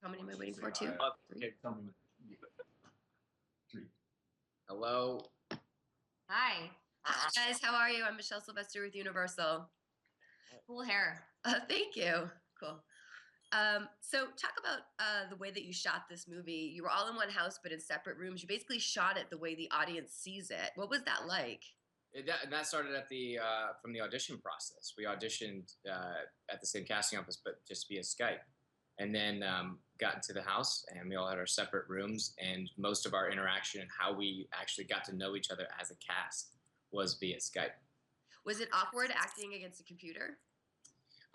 How many am I waiting for? Two? Okay, tell me. 3. Hello. Hi. Hi, guys. How are you? I'm Michelle Sylvester with Universal. Cool hair. Thank you. Cool. So talk about the way that you shot this movie. You were all in one house, but in separate rooms. You basically shot it the way the audience sees it. What was that like? That started at from the audition process. We auditioned at the same casting office, but just via Skype. And then got into the house, and we all had our separate rooms. And most of our interaction and how we actually got to know each other as a cast was via Skype. Was it awkward acting against a computer?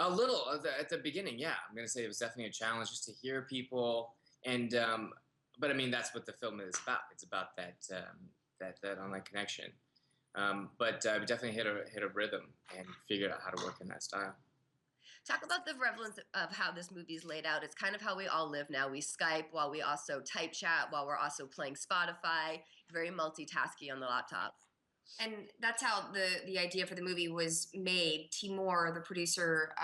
A little at the beginning, yeah. I'm going to say it was definitely a challenge just to hear people. And but I mean, that's what the film is about. It's about that online connection. But we definitely hit a rhythm and figured out how to work in that style. Talk about the prevalence of how this movie is laid out. It's kind of how we all live now. We Skype while we also type chat, while we're also playing Spotify. Very multitasking on the laptop. And that's how the idea for the movie was made. Timur, the producer,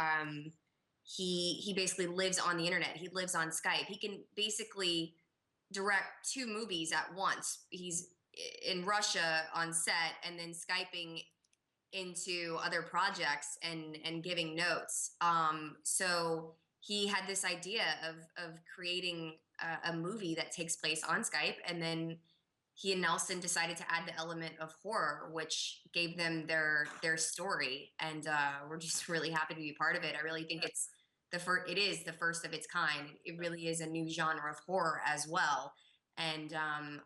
he basically lives on the internet. He lives on Skype. He can basically direct 2 movies at once. He's in Russia on set and then Skyping into other projects and giving notes. So he had this idea of creating a movie that takes place on Skype, and then he and Nelson decided to add the element of horror, which gave them their story, and we're just really happy to be part of it. I really think it's it is the first of its kind. It really is a new genre of horror as well, and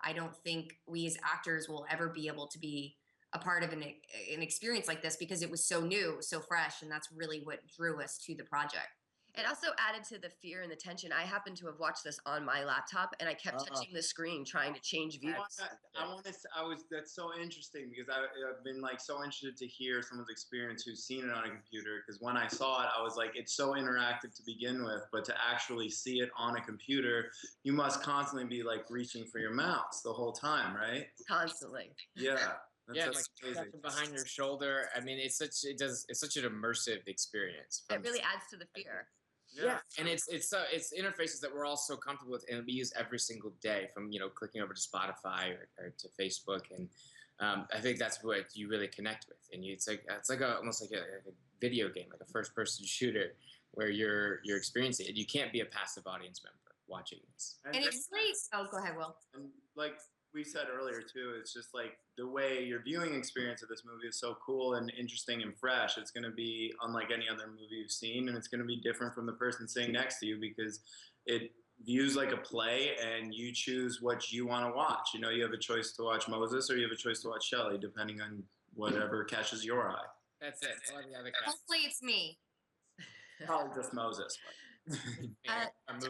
I don't think we as actors will ever be able to be a part of an experience like this because it was so new, so fresh, and that's really what drew us to the project. It also added to the fear and the tension. I happened to have watched this on my laptop, and I kept touching the screen trying to change views. That's so interesting because I've been like so interested to hear someone's experience who's seen it on a computer. Because when I saw it, I was like, it's so interactive to begin with, but to actually see it on a computer, you must constantly be like reaching for your mouse the whole time, right? Constantly. Yeah. That's like behind your shoulder. I mean, it's such an immersive experience. It really adds to the fear. Yeah, and it's interfaces that we're all so comfortable with, and we use every single day. From clicking over to Spotify or to Facebook, and I think that's what you really connect with. And it's almost like a video game, like a first-person shooter, where you're experiencing it. You can't be a passive audience member watching this. And it's really go ahead, Will. And like we said earlier too, it's just like the way your viewing experience of this movie is so cool and interesting and fresh. It's going to be unlike any other movie you've seen, and it's going to be different from the person sitting next to you because it views like a play and you choose what you want to watch. You have a choice to watch Moses or you have a choice to watch Shelley, depending on whatever catches your eye. That's it. Hopefully it's me. Probably just Moses. Talk about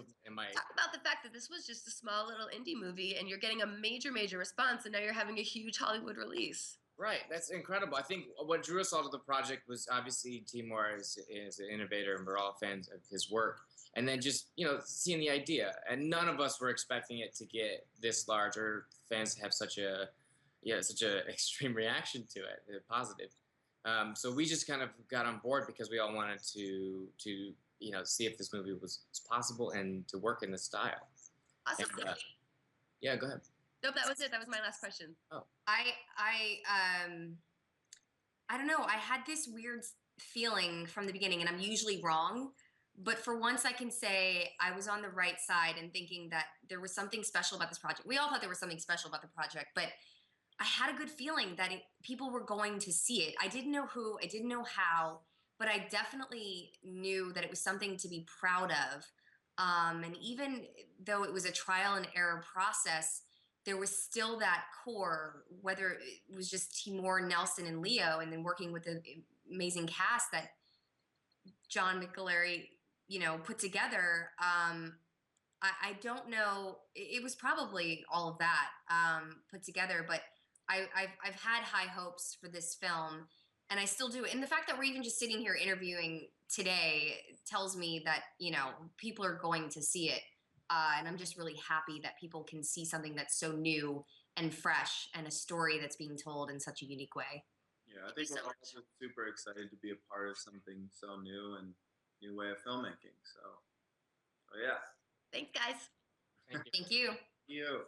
the fact that this was just a small little indie movie and you're getting a major response, and now you're having a huge Hollywood release. Right, that's incredible. I think what drew us all to the project was obviously Timur is an innovator, and we're all fans of his work. And then just seeing the idea, and none of us were expecting it to get this large, or fans have such a extreme reaction to it, positive. So we just kind of got on board because we all wanted to see if this movie was possible and to work in this style. Awesome. And, yeah, go ahead. Nope, that was it. That was my last question. Oh. I don't know. I had this weird feeling from the beginning, and I'm usually wrong, but for once I can say I was on the right side and thinking that there was something special about this project. We all thought there was something special about the project, but I had a good feeling that people were going to see it. I didn't know who, I didn't know how, but I definitely knew that it was something to be proud of. And even though it was a trial and error process, there was still that core, whether it was just Timur, Nelson, and Leo, and then working with the amazing cast that John McAlery, put together. I don't know. It was probably all of that put together, but I've had high hopes for this film, and I still do. And the fact that we're even just sitting here interviewing today tells me that people are going to see it, and I'm just really happy that people can see something that's so new and fresh, and a story that's being told in such a unique way. Yeah, I think we're also super excited to be a part of something so new and new way of filmmaking. So yeah. Thanks, guys. Thank you. Thank you. You.